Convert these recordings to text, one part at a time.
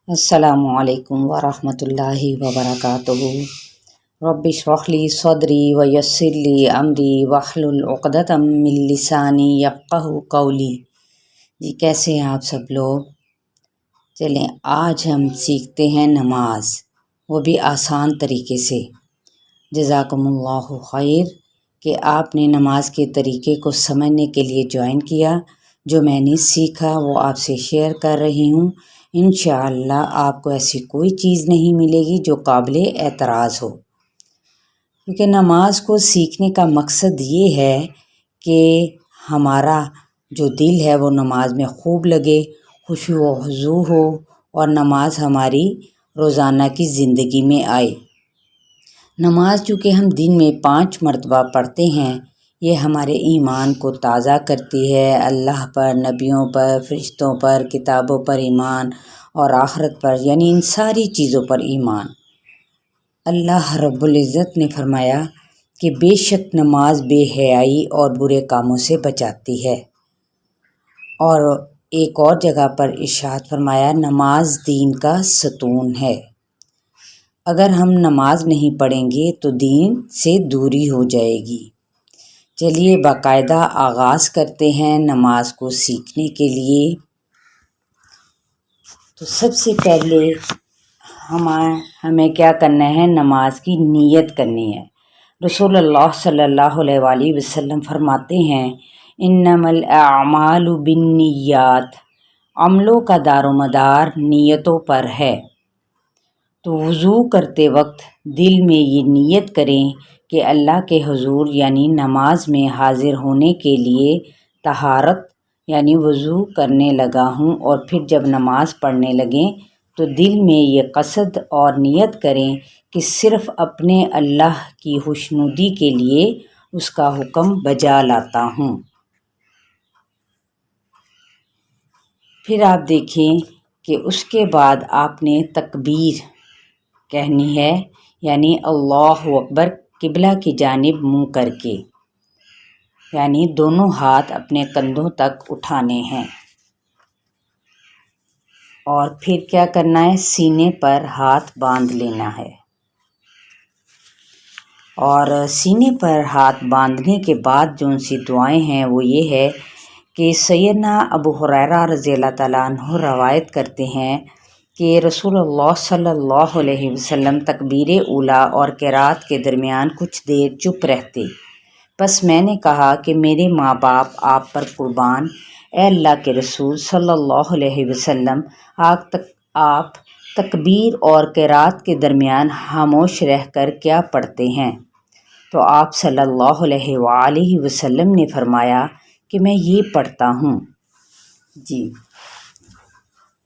السلام علیکم ورحمۃ اللہ وبرکاتہ۔ رب اشرح لی صدری ویسر لی امری واحلل عقدۃ من لسانی یفقہوا قولی۔ جی کیسے ہیں آپ سب لوگ؟ چلیں آج ہم سیکھتے ہیں نماز، وہ بھی آسان طریقے سے۔ جزاکم اللہ خیر کہ آپ نے نماز کے طریقے کو سمجھنے کے لیے جوائن کیا۔ جو میں نے سیکھا وہ آپ سے شیئر کر رہی ہوں۔ انشاءاللہ آپ کو ایسی کوئی چیز نہیں ملے گی جو قابل اعتراض ہو، کیونکہ نماز کو سیکھنے کا مقصد یہ ہے کہ ہمارا جو دل ہے وہ نماز میں خوب لگے، خشوع و خضوع ہو، اور نماز ہماری روزانہ کی زندگی میں آئے۔ نماز چونکہ ہم دن میں 5 مرتبہ پڑھتے ہیں، یہ ہمارے ایمان کو تازہ کرتی ہے۔ اللہ پر، نبیوں پر، فرشتوں پر، کتابوں پر ایمان، اور آخرت پر، یعنی ان ساری چیزوں پر ایمان۔ اللہ رب العزت نے فرمایا کہ بے شک نماز بے حیائی اور برے کاموں سے بچاتی ہے، اور ایک اور جگہ پر ارشاد فرمایا نماز دین کا ستون ہے۔ اگر ہم نماز نہیں پڑھیں گے تو دین سے دوری ہو جائے گی۔ چلیے باقاعدہ آغاز کرتے ہیں نماز کو سیکھنے کے لیے۔ تو سب سے پہلے ہمیں کیا کرنا ہے؟ نماز کی نیت کرنی ہے۔ رسول اللہ صلی اللہ علیہ وآلہ وسلم فرماتے ہیں انما الاعمال بالنیات، عملوں کا دار و مدار نیتوں پر ہے۔ تو وضو کرتے وقت دل میں یہ نیت کریں کہ اللہ کے حضور یعنی نماز میں حاضر ہونے کے لیے طہارت یعنی وضو کرنے لگا ہوں، اور پھر جب نماز پڑھنے لگیں تو دل میں یہ قصد اور نیت کریں کہ صرف اپنے اللہ کی خوشنودی کے لیے اس کا حکم بجا لاتا ہوں۔ پھر آپ دیکھیں کہ اس کے بعد آپ نے تکبیر کہنی ہے، یعنی اللہ اکبر قبلہ کی جانب منہ کر کے، یعنی دونوں ہاتھ اپنے کندھوں تک اٹھانے ہیں۔ اور پھر کیا کرنا ہے؟ سینے پر ہاتھ باندھ لینا ہے۔ اور سینے پر ہاتھ باندھنے کے بعد جو ان سی دعائیں ہیں وہ یہ ہے کہ سیدنا ابو ہریرہ رضی اللہ تعالیٰ عنہ روایت کرتے ہیں کہ رسول اللہ صلی اللہ علیہ وسلم تکبیر اولیٰ اور قرات کے درمیان کچھ دیر چپ رہتے۔ بس میں نے کہا کہ میرے ماں باپ آپ پر قربان، اے اللہ کے رسول صلی اللہ علیہ وسلم، آپ تکبیر اور قرات کے درمیان خاموش رہ کر کیا پڑھتے ہیں؟ تو آپ صلی اللہ علیہ وآلہ وسلم نے فرمایا کہ میں یہ پڑھتا ہوں جی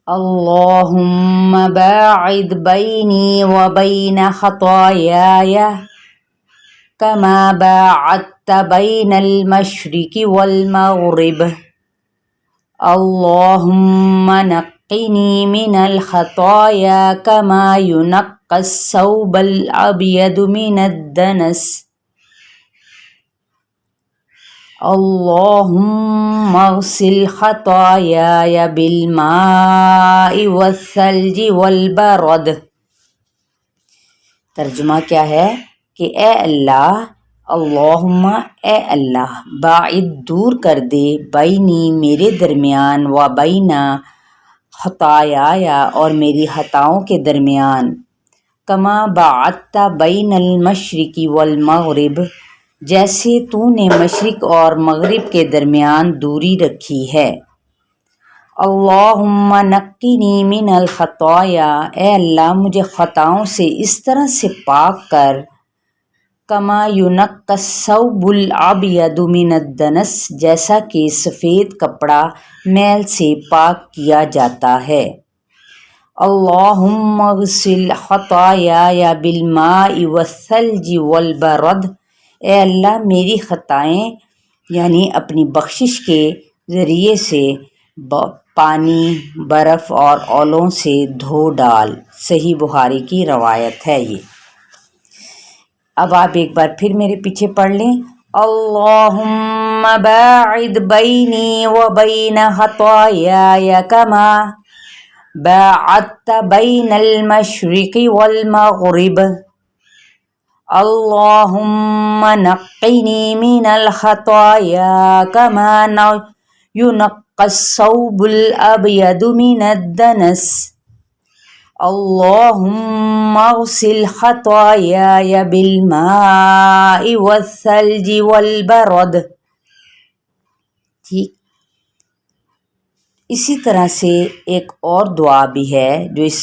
اللہم باعد بینی وبین خطایای کما باعدت بین المشرق والمغرب اللہم نقنی من الخطایا کما ینقی الثوب الابیض من الدنس اللہم اغسل خطایای بالماء والثلج والبرد۔ ترجمہ کیا ہے کہ اے اللہ، اللہم اے اللہ، باعد دور کر دے، بینی میرے درمیان، و بینا خطایای اور میری خطاؤں کے درمیان، کما باعدت بین المشرق والمغرب جیسے تو نے مشرق اور مغرب کے درمیان دوری رکھی ہے۔ اللہم نقنی من الخطایا، اے اللہ مجھے خطاؤں سے اس طرح سے پاک کر، کما ینقی الثوب الابیض من الدنس جیسا کہ سفید کپڑا میل سے پاک کیا جاتا ہے۔ اللہم اغسل خطایای بالماء والثلج والبرد، اے اللہ میری خطائیں یعنی اپنی بخشش کے ذریعے سے پانی، برف اور اولوں سے دھو ڈال۔ صحیح بخاری کی روایت ہے یہ۔ اب آپ ایک بار پھر میرے پیچھے پڑھ لیں، اللہم باعد بینی وبین خطایای کما باعدت بین المشرق والمغرب اللہم نقنی من الخطایا کما ينقى الثوب الأبيض من الدنس اللهم اغسل خطاياي بالماء والثلج والبرد. ٹھیک. اسی طرح سے ایک اور دعا بھی ہے جو اس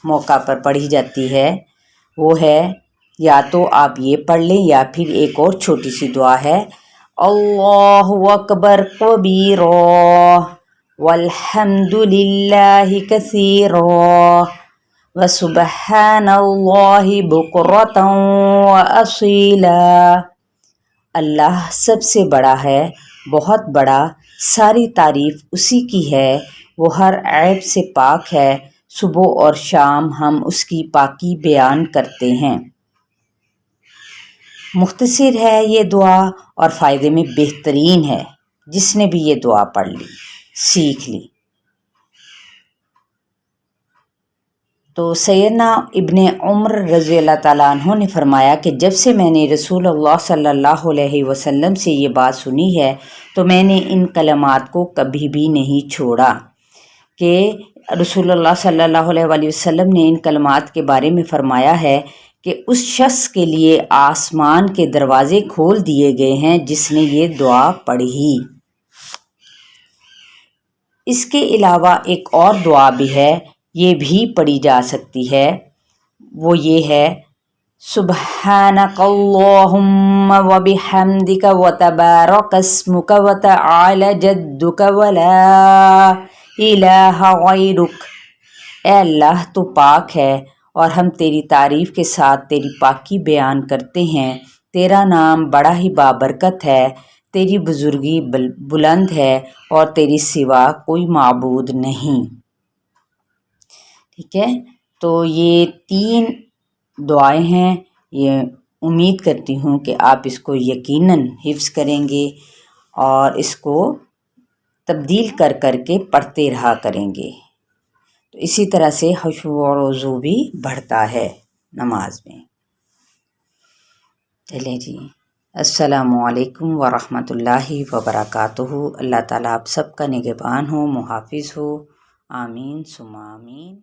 موقع پر پڑھی جاتی ہے، وہ ہے یا تو آپ یہ پڑھ لیں یا پھر ایک اور چھوٹی سی دعا ہے، اللہ اکبر کبیرا والحمد للہ کثیرا وسبحان اللہ بکرۃ واصیلا. اللہ سب سے بڑا ہے، بہت بڑا، ساری تعریف اسی کی ہے، وہ ہر عیب سے پاک ہے، صبح اور شام ہم اس کی پاکی بیان کرتے ہیں. مختصر ہے یہ دعا اور فائدے میں بہترین ہے. جس نے بھی یہ دعا پڑھ لی، سیکھ لی. تو سیدنا ابن عمر رضی اللہ تعالیٰ عنہ نے فرمایا کہ جب سے میں نے رسول اللہ صلی اللہ علیہ وسلم سے یہ بات سنی ہے تو میں نے ان کلمات کو کبھی بھی نہیں چھوڑا. کہ رسول اللہ صلی اللہ علیہ وآلہ وسلم نے ان کلمات کے بارے میں فرمایا ہے کہ اس شخص کے لیے آسمان کے دروازے کھول دیے گئے ہیں جس نے یہ دعا پڑھی. اس کے علاوہ ایک اور دعا بھی ہے، یہ بھی پڑھی جا سکتی ہے، وہ یہ ہے سبحانک اللہم وبحمدک وتبارک اسمک وتعالی جدک ولا الہ غیرک. اے اللہ تو پاک ہے اور ہم تیری تعریف کے ساتھ تیری پاکی بیان کرتے ہیں، تیرا نام بڑا ہی بابرکت ہے، تیری بزرگی بلند ہے اور تیری سوا کوئی معبود نہیں. ٹھیک ہے، تو یہ 3 دعائیں ہیں. یہ امید کرتی ہوں کہ آپ اس کو یقیناً حفظ کریں گے اور اس کو تبدیل کر کر کے پڑھتے رہا کریں گے. تو اسی طرح سے خشوع اور وضو بھی بڑھتا ہے نماز میں. چلیں جی، السلام علیکم ورحمۃ اللہ وبرکاتہ. اللہ تعالیٰ آپ سب کا نگہبان ہو، محافظ ہو. آمین ثم آمین.